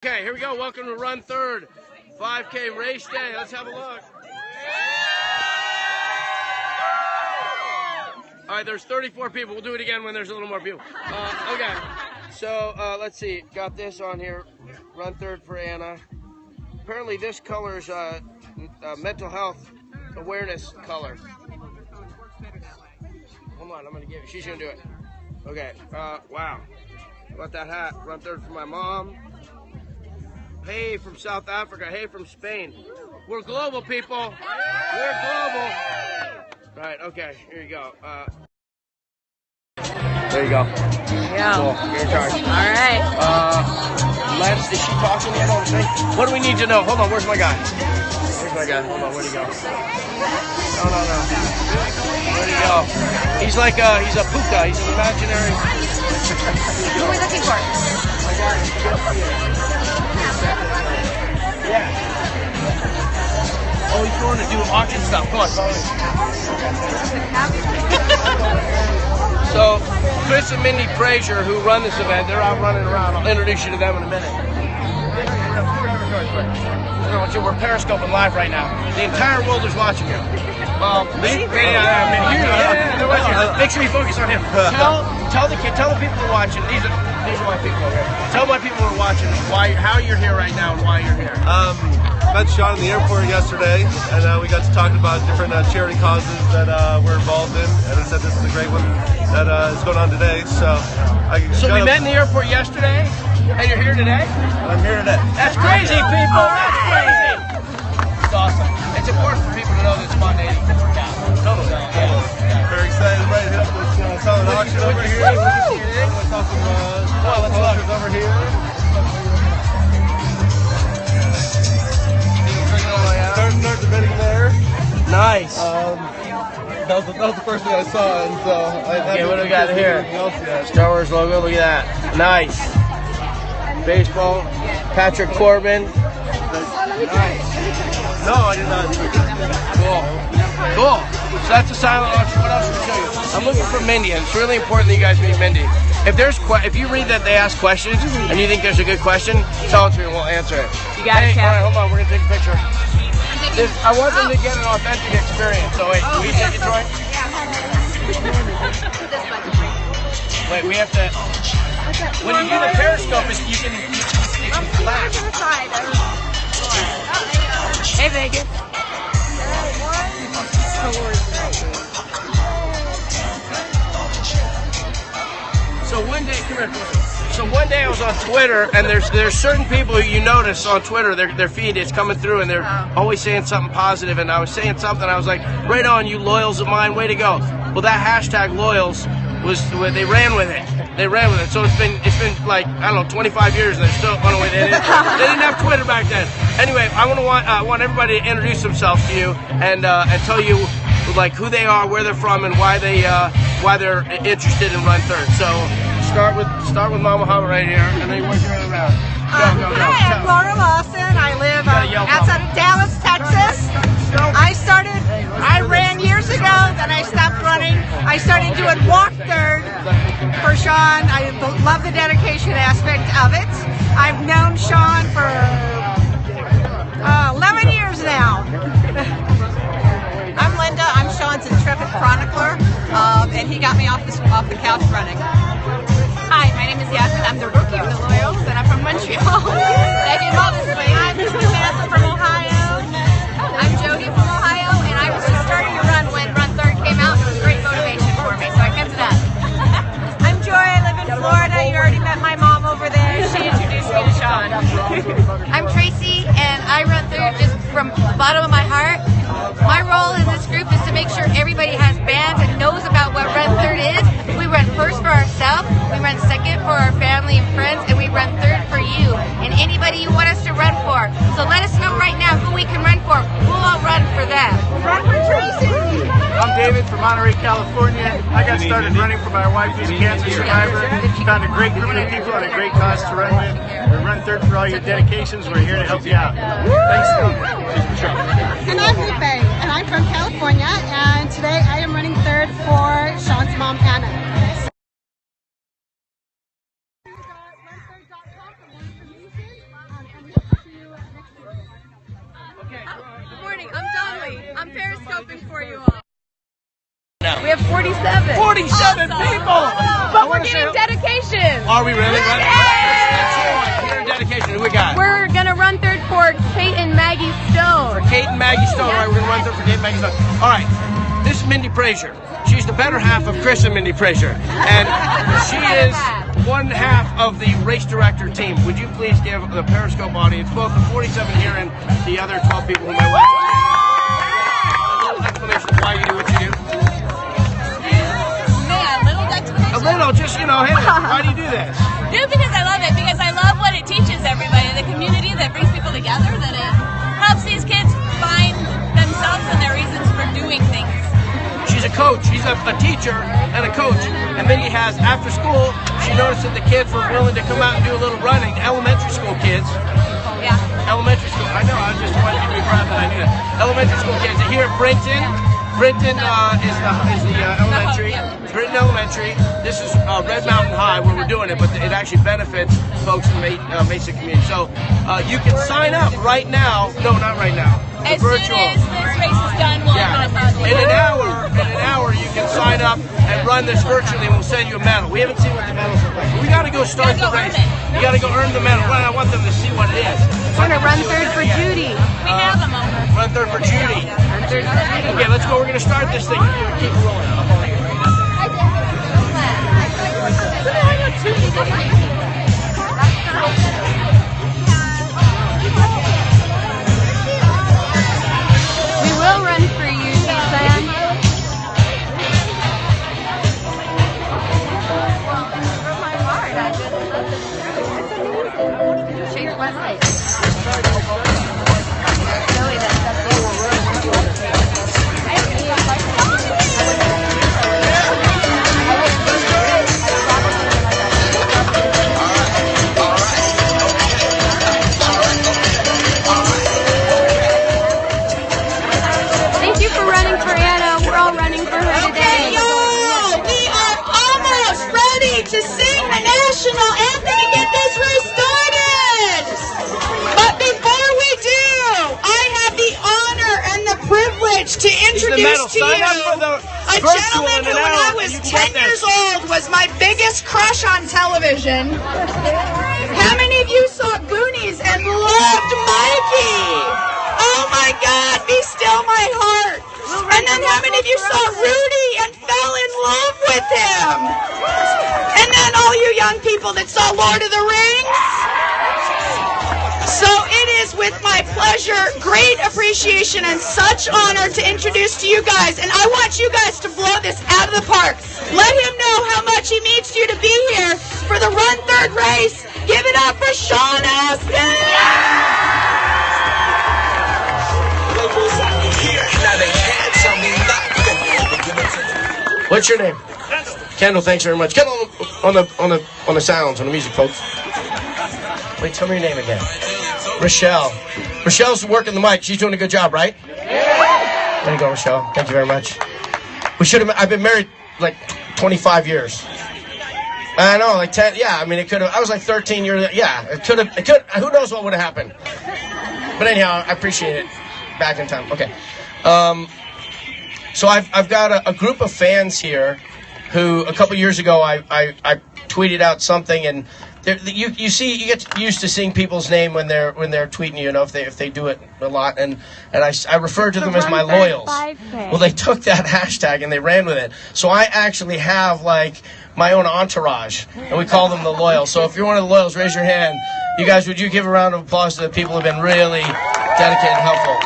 Okay, here we go. Welcome to Run3rd 5K race day. Let's have a look. All right, there's 34 people. We'll do it again when there's a little more people. Okay, so let's see. Got this on here. Run3rd for Anna. Apparently this color is mental health awareness color. Hold on, I'm going to give it. She's going to do it. Okay, wow. How about that hat? Run3rd for my mom. Hey from South Africa, hey from Spain. We're global, people. We're global. Right, okay, here you go. There you go. Yeah. Cool, you're in charge. All right. Lance, is she talking yet on the thing? What do we need to know? Hold on, where's my guy? Where's my guy? Hold on, where'd he go? No. Where'd he go? He's like, he's a puka. He's an imaginary. Who are we looking for? My guy. Yeah. Oh, he's going to do auction stuff. Come on. So, Chris and Mindy Frazier, who run this event, they're out running around. I'll introduce you to them in a minute. We're periscoping live right now. The entire world is watching you. Make sure you focus on him. Tell the people who are watching. These are my people. Okay. Tell my people who are watching how you're here right now and why you're here. Met Sean in the airport yesterday, and we got to talking about different charity causes that we're involved in. And he said this is a great one that is going on today. So we met in the airport yesterday, and you're here today. I'm here today. That's crazy, people. That's crazy. It's awesome. It's important for people to know that spontaneity can work out. Totally. Yeah. Very excited. Right, hit up this silent auction over here. Let's talk some posters over here. Start the bidding there. Nice. That was the first thing I saw, and so okay, what do we got here? Star Wars logo. Look at that. Nice. Baseball. Patrick Corbin. Nice. No, I did not. Cool. So that's a silent auction. What else can I show you? I'm looking for Mindy, and it's really important that you guys meet Mindy. If you read that they ask questions and you think there's a good question, tell it to me and we'll answer it. You got it, all right, hold on. We're gonna take a picture. I want them to get an authentic experience. So wait, will you take it, Troy? Wait, we have to. When you do the periscope, you can flash. Hey, Vegas. So one day, come here. So one day I was on Twitter, and there's certain people who you notice on Twitter, their feed is coming through, and they're always saying something positive. And I was saying something, I was like, "Right on, you loyals of mine, way to go." Well, that hashtag loyals they ran with it. They ran with it. So it's been like, I don't know, 25 years, and they're still on the way. They didn't have Twitter back then. Anyway, I want everybody to introduce themselves to you and tell you like who they are, where they're from, and why they're interested in Run3rd. So start with Mama Hava right here, and then work your way around. Go. Hi, I'm Laura Lawson. I live outside of Dallas, Texas. I ran years ago, then I stopped running. I started doing Walk3rd for Sean. I love the dedication aspect of it. I've known Sean for 11 years now. I'm Linda. I'm Sean's intrepid chronicler, and he got me off the couch running. Hi, my name is Astin. I'm the rookie of the Loyals, and I'm from Montreal. I came all this way. I'm Mesa from Ohio. I'm Jody from Ohio, and I was just starting to run when Run3rd came out. It was great motivation for me, so I kept it up. I'm Joy. I live in Florida. You already met my mom over there. She introduced me to Sean. I'm Tracy, and I Run3rd just from the bottom of my heart. My role in this group is to make sure everybody has bands and knows about what Run3rd is. We run first for ourselves, we run second for our family and friends, and we run third for you and anybody you want us to run for. So let us know right now who we can run for. We'll all run for them. Run for Tracy. I'm David from Monterey, California. I got started running for my wife who's a cancer survivor. Found a great group of people and a great cause to run with. We Run3rd for all your dedications. We're here to help you out. Thanks. And I'm Lupe, and I'm from California, and today I am running third for Sean's mom, Anna. something for you all. We have 47. 47 people! But we're getting dedications. Are we really? Let's hear a dedication. Who we got? We're gonna run third for Kate and Maggie Stone. Kate and Maggie Stone. All right, we're gonna run through for Kate and Maggie Stone. All right, this is Mindy Frazier. She's the better half of Chris and Mindy Frazier, and she is one half of the race director team. Would you please give the Periscope audience, both the 47 here and the other 12 people who might watch, a little explanation of why you do what you do? A little, just, you know, hey, why do you do this? Do because I love it, because I love what it teaches everybody, the community that brings people together, that it helps these kids find themselves and their reasons for doing things. She's a coach, she's a teacher and a coach. And then he has, after school, she noticed that the kids were willing to come out and do a little running. Elementary school kids. Yeah. Elementary school, I know, I just wanted you to be proud that I knew that. Elementary school kids are here at Brinton. Brinton is the elementary. Brinton Elementary. This is Red Mountain High where we're doing it, but it actually benefits folks in the Mesa community. So you can sign up right now. No, not right now. As soon as this race is done, we'll open up. In an hour, you can sign up and run this virtually, and we'll send you a medal. We haven't seen what the medals look like. We got to go start the race. You got to go earn the medal. Well, I want them to see what it is. We're gonna run third for Judy. We have them over. Run third for Judy. Okay, let's go. We're going to start this thing. Keep rolling. We will run for you, Ethan. Shake my leg. Thank you for running for Anna. We're all running for her today. Y'all, we are almost ready to sing the national anthem and get this race started. But before we do, I have the honor and the privilege to introduce to you a gentleman who, when I was 10 years old, was my biggest crush on television. How many of you saw Goonies and loved Mikey? Oh my God, be still my heart. And then how many of you saw Rudy and fell in love with him? And then all you young people that saw Lord of the Rings? So it is with my pleasure, great appreciation, and such honor to introduce to you guys. And I want you guys to blow this out of the park. Let him know how much he means to you to be here for the Run 3rd race. Give it up for Sean Astin! What's your name? Kendall, thanks very much. Kendall on the sounds, on the music, folks. Wait, tell me your name again. Rochelle. Rochelle's working the mic. She's doing a good job, right? Yeah. There you go, Rochelle. Thank you very much. I've been married like 25 years. I know, like 10. Yeah, I mean, it could have. I was like 13 years. Yeah, it could. Who knows what would have happened? But anyhow, I appreciate it. Back in time. Okay. So I've got a group of fans here who a couple years ago I tweeted out something, and you get used to seeing people's name when they're tweeting you know, if they do it a lot, and I refer to them as my loyals. Well, they took that hashtag and they ran with it. So I actually have like my own entourage, and we call them the loyals. So if you're one of the loyals, raise your hand. You guys, would you give a round of applause to the people who have been really dedicated and helpful?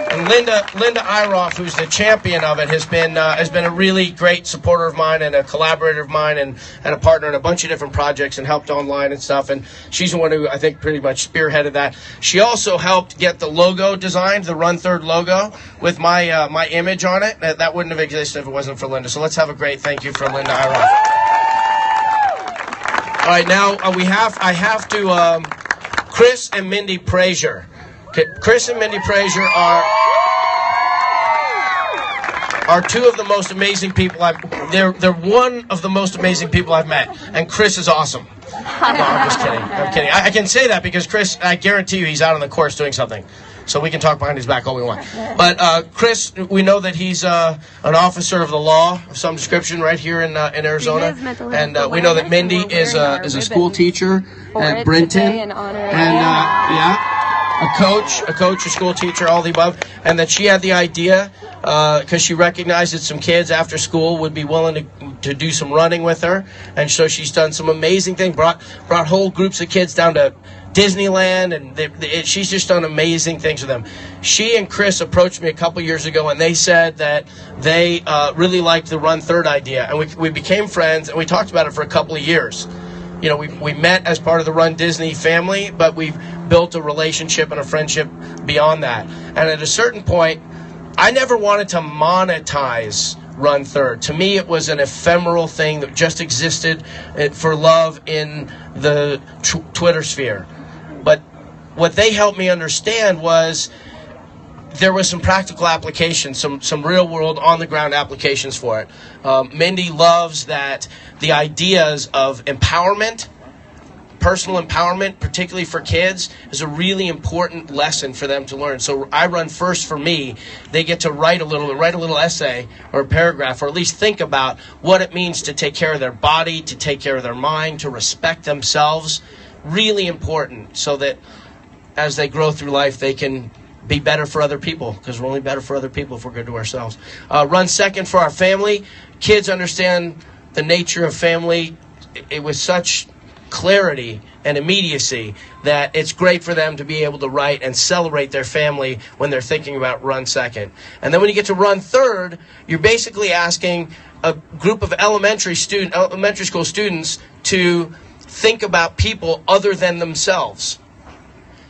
And Linda Iroff, who's the champion of it, has been a really great supporter of mine and a collaborator of mine and a partner in a bunch of different projects and helped online and stuff. And she's the one who I think pretty much spearheaded that. She also helped get the logo designed, the Run3rd logo, with my my image on it. That wouldn't have existed if it wasn't for Linda. So let's have a great thank you for Linda Iroff. All right, now I have to Chris and Mindy Frazier. Okay, Chris and Mindy Frazier are two of the most amazing people they're one of the most amazing people I've met, and Chris is awesome. No, I'm just kidding. I'm kidding. I can say that because Chris, I guarantee you, he's out on the course doing something. So we can talk behind his back all we want. But Chris, we know that he's an officer of the law of some description right here in Arizona. And we know that Mindy is a school teacher at Brenton. A coach, a school teacher, all the above. And that she had the idea because she recognized that some kids after school would be willing to do some running with her. And so she's done some amazing things, brought whole groups of kids down to Disneyland, and she's just done amazing things with them. She and Chris approached me a couple years ago, and they said that they really liked the Run3rd idea. And we became friends, and we talked about it for a couple of years. You know, we met as part of the Run Disney family, but we've built a relationship and a friendship beyond that. And at a certain point, I never wanted to monetize Run3rd. To me, it was an ephemeral thing that just existed for love in the Twitter sphere. But what they helped me understand was there was some practical applications, some real world on the ground applications for it. Mindy loves that the ideas of empowerment, personal empowerment, particularly for kids, is a really important lesson for them to learn. So I Run First, for me, they get to write a little essay or a paragraph, or at least think about what it means to take care of their body, to take care of their mind, to respect themselves. Really important, so that as they grow through life, they can be better for other people, because we're only better for other people if we're good to ourselves. Run Second for our family. Kids understand the nature of family it with such clarity and immediacy that it's great for them to be able to write and celebrate their family when they're thinking about Run Second. And then when you get to Run3rd, you're basically asking a group of elementary school students to think about people other than themselves.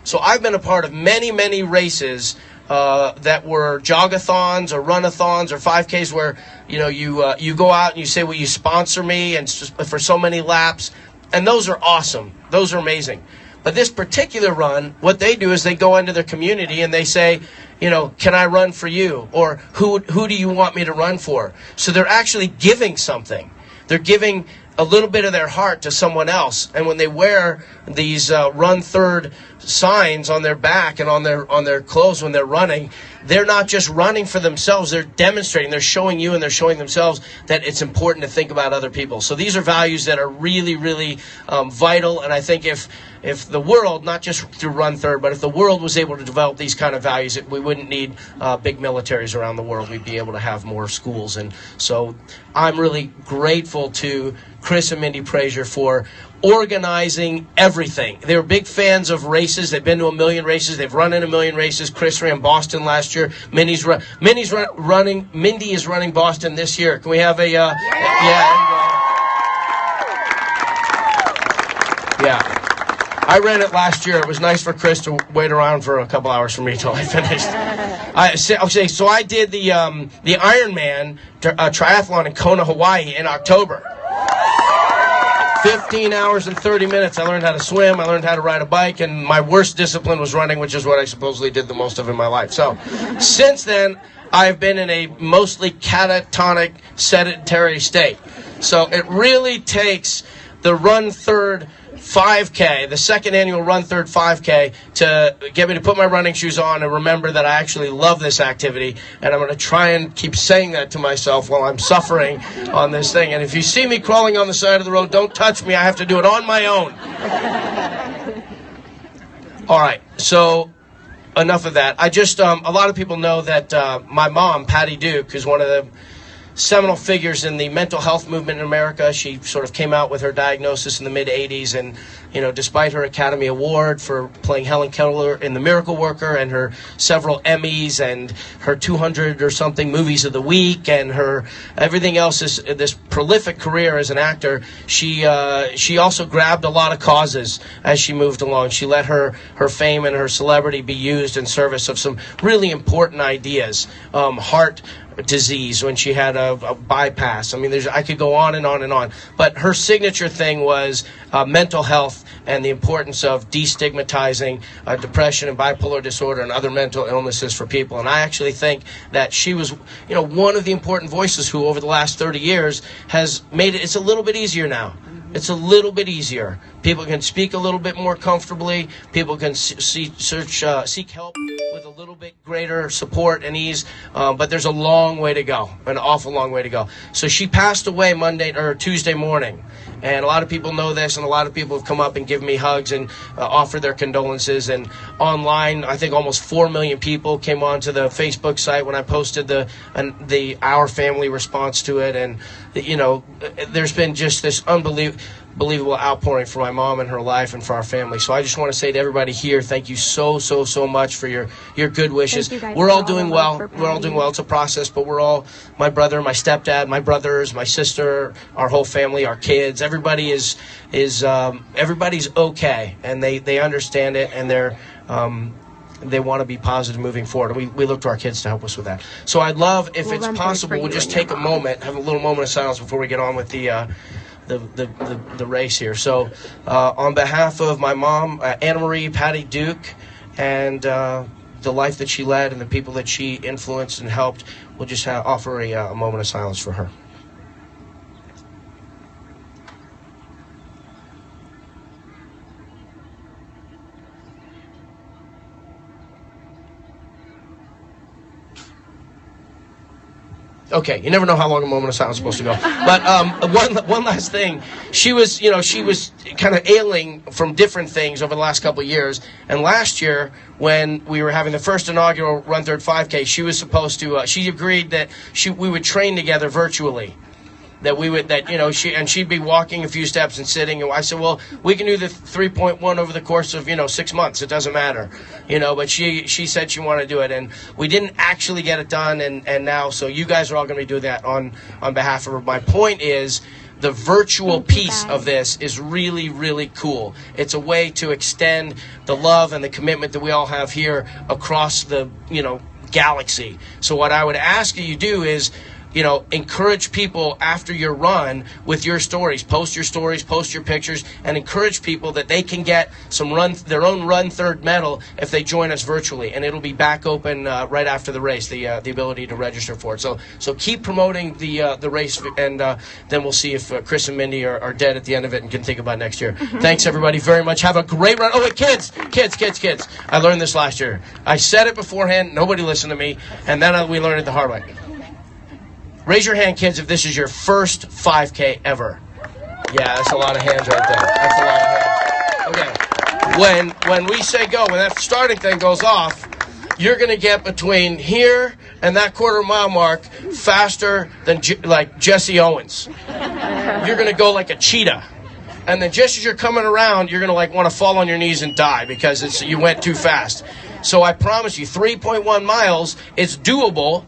So I've been a part of many, many races that were jogathons or runathons or 5Ks where you go out and you say, will you sponsor me, and for so many laps. And those are awesome. Those are amazing. But this particular run, what they do is they go into their community and they say, can I run for you? Or who do you want me to run for? So they're actually giving something. They're giving a little bit of their heart to someone else. And when they wear these Run3rd signs on their back and on their clothes when they're running, they're not just running for themselves, they're demonstrating, they're showing you and they're showing themselves that it's important to think about other people. So these are values that are really, really vital. And I think if the world, not just through Run3rd, but if the world was able to develop these kind of values, we wouldn't need big militaries around the world. We'd be able to have more schools. And so I'm really grateful to Chris and Mindy Frazier for organizing everything. They were big fans of races. They've been to 1 million races. They've run in 1 million races. Chris ran Boston last year. Mindy is running Boston this year. Can we have a yeah? I ran it last year. It was nice for Chris to wait around for a couple hours for me till I finished. So I did the Ironman triathlon in Kona, Hawaii in October. 15 hours and 30 minutes. I learned how to swim. I learned how to ride a bike. And my worst discipline was running, which is what I supposedly did the most of in my life. So since then, I've been in a mostly catatonic, sedentary state. So it really takes the Run3rd 5K, the second annual Run3rd 5K, to get me to put my running shoes on and remember that I actually love this activity. And I'm going to try and keep saying that to myself while I'm suffering on this thing. And if you see me crawling on the side of the road, don't touch me. I have to do it on my own. All right, so enough of that. I just, a lot of people know that my mom, Patty Duke, is one of the seminal figures in the mental health movement in America. She sort of came out with her diagnosis in the mid-'80s, and despite her Academy Award for playing Helen Keller in The Miracle Worker, and her several Emmys, and her 200 or something movies of the week, and her everything else, this prolific career as an actor, she also grabbed a lot of causes as she moved along. She let her fame and her celebrity be used in service of some really important ideas. Heart disease, when she had a bypass. I mean, I could go on and on and on. But her signature thing was mental health and the importance of destigmatizing depression and bipolar disorder and other mental illnesses for people. And I actually think that she was, one of the important voices who, over the last 30 years, has made it's a little bit easier now. It's a little bit easier. People can speak a little bit more comfortably. People can seek help with a little bit greater support and ease. But there's a long way to go, an awful long way to go. So she passed away Tuesday morning. And a lot of people know this, and a lot of people have come up and given me hugs and offered their condolences. And online, I think almost 4 million people came onto the Facebook site when I posted our family response to it. And there's been just this unbelievable outpouring for my mom and her life and for our family. So I just want to say to everybody here, thank you so much for your good wishes. We're all doing well. We're all doing well. It's a process, but we're all, my brother, my stepdad, my brothers, my sister, our whole family, our kids, everybody everybody's okay, and they understand it, and they want to be positive moving forward. We look to our kids to help us with that. So I'd love, if it's possible, we'll just take a moment, have a little moment of silence before we get on with the race here. So on behalf of my mom, Anna Patty Duke, and the life that she led and the people that she influenced and helped, we'll just offer a moment of silence for her. Okay, you never know how long a moment of silence is supposed to go. But one last thing, she was kind of ailing from different things over the last couple of years. And last year, when we were having the first inaugural Run3rd 5K, she was supposed to. She agreed that we would train together virtually. She'd be walking a few steps and sitting, and I said, well, we can do the 3.1 over the course of 6 months. It doesn't matter, but she said she wanted to do it, and we didn't actually get it done, and now, so you guys are all going to be doing that on behalf of her. My point is, the virtual piece of this is really, really cool. It's a way to extend the love and the commitment that we all have here across the galaxy. So what I would ask you to do is, encourage people after your run with your stories. Post your stories, post your pictures, and encourage people that they can get their own Run3rd medal if they join us virtually. And it'll be back open right after the race, the ability to register for it. So keep promoting the race, and then we'll see if Chris and Mindy are dead at the end of it and can think about next year. Thanks, everybody, very much. Have a great run. Oh, wait, kids. I learned this last year. I said it beforehand. Nobody listened to me. And then we learned it the hard way. Raise your hand, kids, if this is your first 5K ever. Yeah, that's a lot of hands right there. That's a lot of hands. Okay. When we say go, when that starting thing goes off, you're going to get between here and that quarter-mile mark faster than like Jesse Owens. You're going to go like a cheetah. And then just as you're coming around, you're going to want to fall on your knees and die because you went too fast. So I promise you, 3.1 miles, it's doable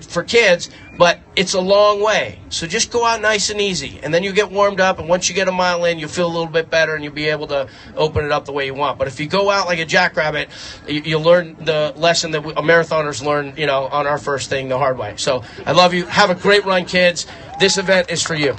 for kids, but it's a long way. So just go out nice and easy, and then you get warmed up, and once you get a mile in, you'll feel a little bit better, and you'll be able to open it up the way you want. But if you go out like a jackrabbit, you'll learn the lesson that marathoners learn, on our first thing the hard way. So I love you. Have a great run, kids. This event is for you.